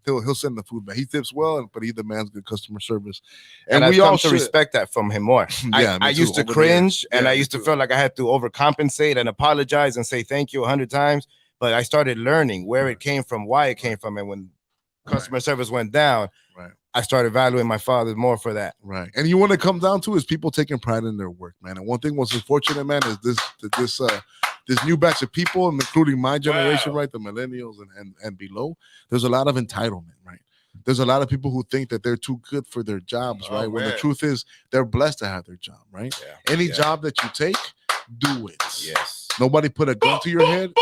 he'll send the food back. He tips well, but he demands good customer service. And we all should respect that from him more. Yeah, I used to cringe and I used to feel like I had to overcompensate and apologize and say thank you 100 times. But I started learning where it came from, why it came from. And when customer service went down, I started valuing my father more for that. Right. And what it comes down to is people taking pride in their work, man. And one thing was unfortunate, man, is this new batch of people, including my generation, right, the millennials and below, there's a lot of entitlement, right? There's a lot of people who think that they're too good for their jobs, right? When the truth is they're blessed to have their job, right? Yeah. Any job that you take, do it. Yes. Nobody put a gun to your head,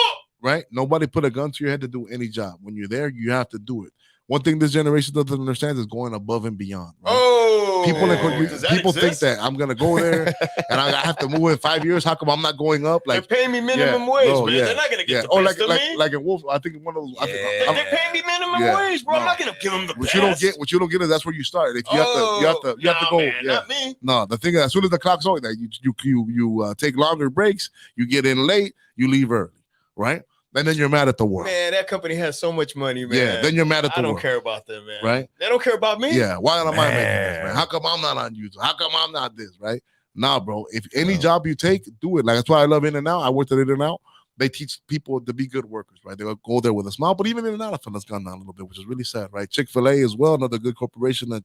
right? Nobody put a gun to your head to do any job. When you're there, you have to do it. One thing this generation doesn't understand is going above and beyond. Right? Oh, people think that I'm gonna go there and I have to move in 5 years. How come I'm not going up? Like they're paying me minimum wage, man. They're not gonna get the best of me. Like in Wolf, I think one of those. They're paying me minimum wage, bro. I'm not gonna give them the best. What you don't get is that's where you start. If you have to go. Man, not me. No, the thing is, as soon as the clock's on, that you take longer breaks, you get in late, you leave early, right? And then you're mad at the world. Man, that company has so much money, man. Yeah, then you're mad at the world. I don't care about them, man. Right? They don't care about me. Yeah, why am I making this, man? How come I'm not on YouTube? How come I'm not this, right? Nah, bro. If any job you take, do it. Like, that's why I love In-N-Out. I worked at In-N-Out. They teach people to be good workers, right? They'll go there with a smile. But even In-N-Out, I feel it's gone down a little bit, which is really sad, right? Chick-fil-A as well, another good corporation that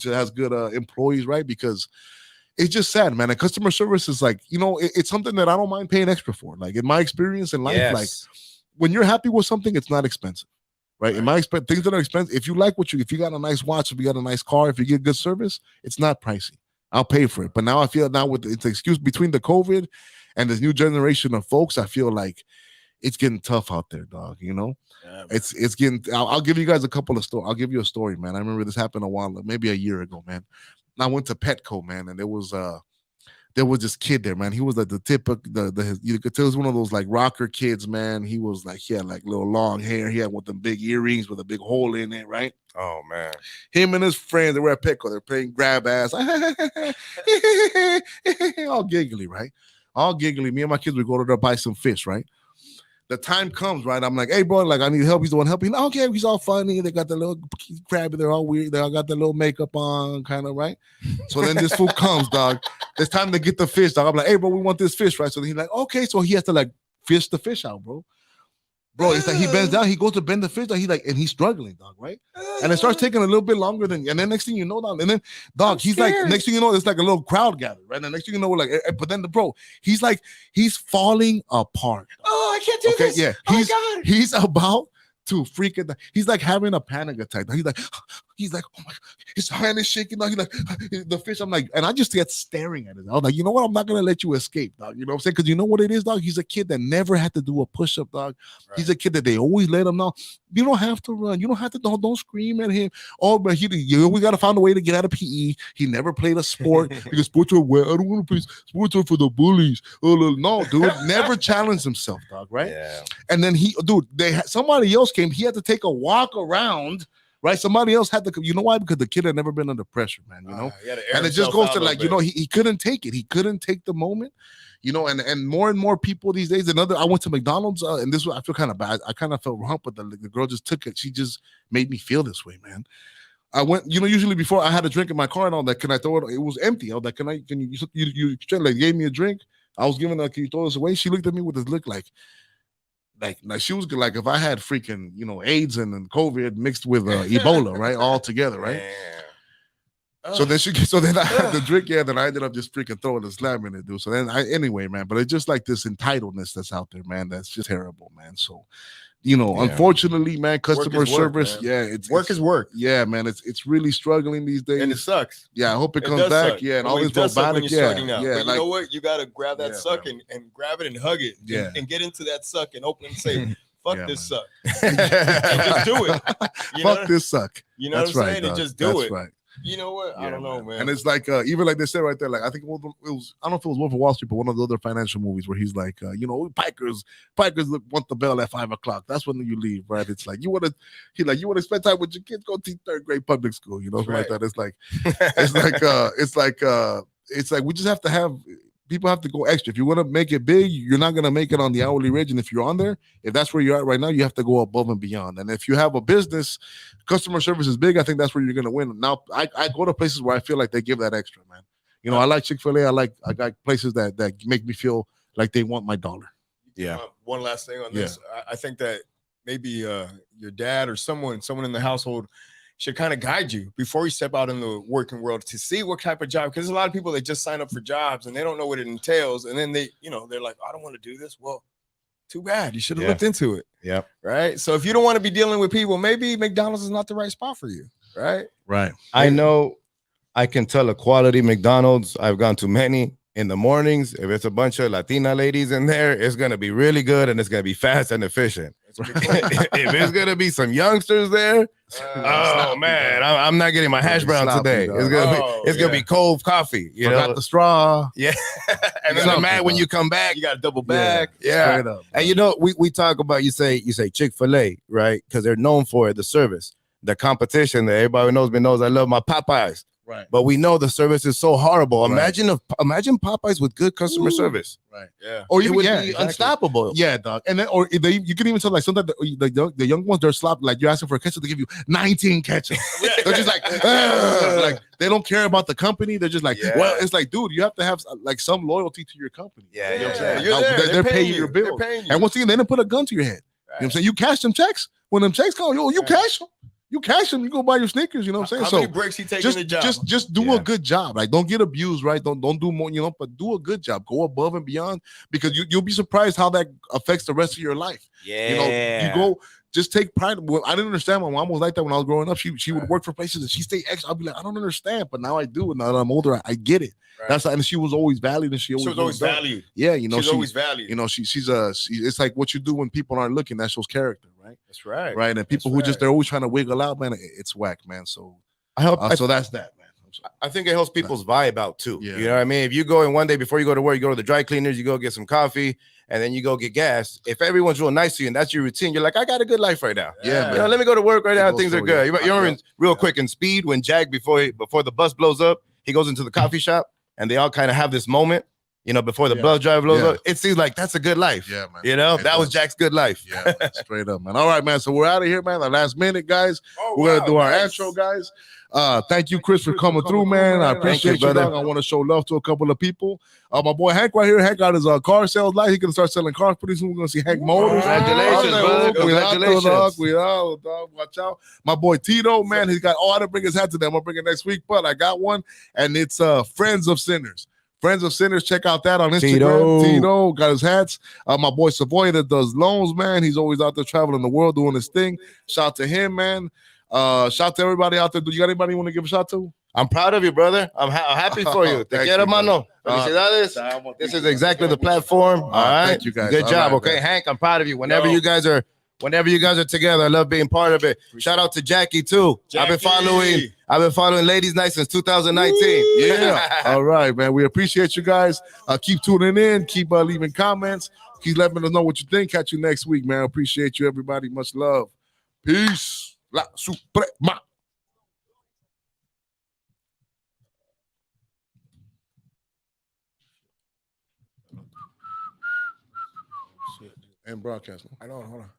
has good employees, right? Because it's just sad, man. And customer service is like, it's something that I don't mind paying extra for. Like, in my experience in life, like, when you're happy with something, it's not expensive. right? In my expect things that are expensive, if you like if you got a nice watch, if you got a nice car, if you get good service, it's not pricey. I'll pay for it. But now I feel with it's an excuse between the COVID and this new generation of folks, I feel like it's getting tough out there, dog. You know, it's getting. I'll give you guys a couple of stories. I'll give you a story, man. I remember this happened a while, maybe a year ago, man. And I went to Petco, man, and there was this kid there, man. He was like the typical, you could tell he was one of those like rocker kids, man. He was like, he had like little long hair. He had with them big earrings with a big hole in it, right? Oh man. Him and his friends, they were at Petco. They're playing grab ass. All giggly, right? All giggly. Me and my kids would go to there buy some fish, right? The time comes, right? I'm like, hey, bro, like I need help. He's the one helping. Like, okay, he's all funny. They got the little crabby. They're all weird. They all got the little makeup on, kind of, right? So then this fool comes, dog. It's time to get the fish, dog. I'm like, hey, bro, we want this fish, right? So he's like, okay. So he has to like fish the fish out, bro. Bro, it's like he bends down, he goes to bend the fish, dog. And he's struggling, dog, right? And it starts taking a little bit longer and then next thing you know, dog, and then dog, he's like, next thing you know, it's like a little crowd gathered, right? And the next thing you know, like, but then he's falling apart. Dog. Oh, I can't do this. Yeah, he's about to freaking. He's like having a panic attack. He's like, oh my God, his hand is shaking. Dog. He's like, the fish. I'm like, and I just get staring at it. I was like, you know what? I'm not gonna let you escape, dog. You know what I'm saying? Because you know what it is, dog. He's a kid that never had to do a push-up, dog. Right. He's a kid that they always let him know. You don't have to run. You don't have to. Don't scream at him. Oh, but we gotta find a way to get out of PE. He never played a sport because sports are well. I don't want to play sports are for the bullies. Oh no, dude, never challenged himself, dog. Right? Yeah. And then somebody else came. He had to take a walk around. Right, somebody else had to. You know why? Because the kid had never been under pressure, man. You know, and it just goes to like, you know, he couldn't take it. He couldn't take the moment. You know, and more people these days. I went to McDonald's, and this was, I feel kind of bad. I kind of felt wrong, but the girl just took it. She just made me feel this way, man. I went, you know, usually before I had a drink in my car and all that. Can I throw it? It was empty. I was like, can you like gave me a drink? I was giving her, can you throw this away? She looked at me with this look like she was like if I had freaking, you know, AIDS and COVID mixed with Ebola, right, all together, right? So then I had the drink, then I ended up just freaking throwing and slamming it, dude. So then anyway, man, but it's just like this entitledness that's out there, man. That's just terrible, man. So, you know, unfortunately, man, customer service, work is work. Yeah, man, it's really struggling these days, and it sucks. Yeah, I hope it comes back. Suck. Yeah, and all this robotic. Yeah, but you know what? You gotta grab that suck and grab it and hug it. And get into that suck and open and say, "Fuck this suck," and just do it. Fuck this suck. You know what I'm saying? And just do it. That's right. You know what? I don't know, man. And it's like even like they said right there, like I think it was I don't know if it was Wolf of Wall Street, but one of the other financial movies where he's like, you know, Pikers want the bell at 5:00. That's when you leave, right? It's like you want to spend time with your kids, go to third grade public school, you know, something like that. It's like we just have to have. People have to go extra. If you want to make it big, you're not going to make it on the hourly rate. And if you're on there, if that's where you're at right now, you have to go above and beyond. And if you have a business, customer service is big, I think that's where you're going to win. Now, I go to places where I feel like they give that extra, man. You know, I like Chick-fil-A. I got places that make me feel like they want my dollar. Yeah. One last thing on this. I think that maybe your dad or someone in the household should kind of guide you before you step out in the working world to see what type of job, because there's a lot of people that just sign up for jobs and they don't know what it entails. And then they're like, I don't want to do this. Well, too bad. You should have looked into it. Yeah. Right. So if you don't want to be dealing with people, maybe McDonald's is not the right spot for you. Right. Right. I know I can tell a quality McDonald's. I've gone to many in the mornings. If it's a bunch of Latina ladies in there, it's going to be really good and it's going to be fast and efficient. If it's going to be some youngsters there, man, I'm not getting my hash brown today. It's gonna be cold coffee. You know, the straw. Yeah, and then I'm mad when you come back. You got to double back. Yeah, and you know, we talk about you say Chick-fil-A, right? Because they're known for the service, the competition that everybody knows. I love my Popeyes. Right. But we know the service is so horrible. Imagine Popeyes with good customer service. Right. Yeah. Or it would be unstoppable. Yeah, dog. And then you can even tell like sometimes the young ones, they're sloppy. Like you're asking for a ketchup, they give you 19 ketchup. They're just like they don't care about the company. They're just like, well, it's like, dude, you have to have like some loyalty to your company. Yeah. You know what I'm saying? They're paying your bill. And once again, they didn't put a gun to your head. You know what I'm saying? You cash them checks. When them checks come, you cash them. You cash them, you go buy your sneakers, you know what I'm saying? How many breaks he taking the job? Just do a good job. Like don't get abused, right? Don't do more, you know, but do a good job. Go above and beyond because you'll be surprised how that affects the rest of your life. Yeah. You know, you go just take pride. Well, I didn't understand. My mom was like that when I was growing up. She would work for places and she stayed extra. I'd be like, I don't understand, but now I do. And now that I'm older, I get it. Right. That's and she was always valued, and she was always done. valued. Yeah, you know, she's always valued. You know, it's like what you do when people aren't looking. That shows character, right? That's right. Right, and people who just they're always trying to wiggle out, man. It's whack, man. So so that's that, man. I think it helps people's vibe out too. Yeah. You know what I mean? If you go in one day before you go to work, you go to the dry cleaners, you go get some coffee, and then you go get gas. If everyone's real nice to you and that's your routine, you're like, I got a good life right now. Yeah, you know, let me go to work right now. Things are good. Yeah. You remember real quick in Speed when Jack before the bus blows up, he goes into the coffee shop and they all kind of have this moment. You know, before the bus driver blows up, it seems like that's a good life. Yeah, man. You know, that was Jack's good life. Yeah, man. Straight up, man. All right, man. So we're out of here, man. The last minute, guys. We're gonna do our intro, guys. Thank you, Chris, for coming through, man. I appreciate you, brother. dog. I want to show love to a couple of people. My boy Hank right here. Hank got his car sales light. He can start selling cars pretty soon. We're gonna see Hank Motors. Congratulations, brother. Congratulations. Dog. Watch out. My boy Tito, man. He's got. I didn't bring his hat today. I'm gonna bring it next week, but I got one, and it's Friends of Sinners. Friends of Sinners, check out that on Instagram. Tito got his hats. My boy Savoy that does loans, man. He's always out there traveling the world doing his thing. Shout out to him, man. Shout to everybody out there. Do you got anybody you want to give a shout to? I'm proud of you, brother. I'm happy for you. Te quiero, mano. Felicidades. This is exactly the platform. All right. Thank you, guys. Good job. Right, okay, man. Hank, I'm proud of you. Whenever you guys are together, I love being part of it. Shout out to Jackie too. I've been following Ladies Night since 2019. Yeah. All right, man. We appreciate you guys. Keep tuning in. Keep leaving comments. Keep letting us know what you think. Catch you next week, man. Appreciate you, everybody. Much love. Peace. La Suprema. And broadcast. I know. Hold on.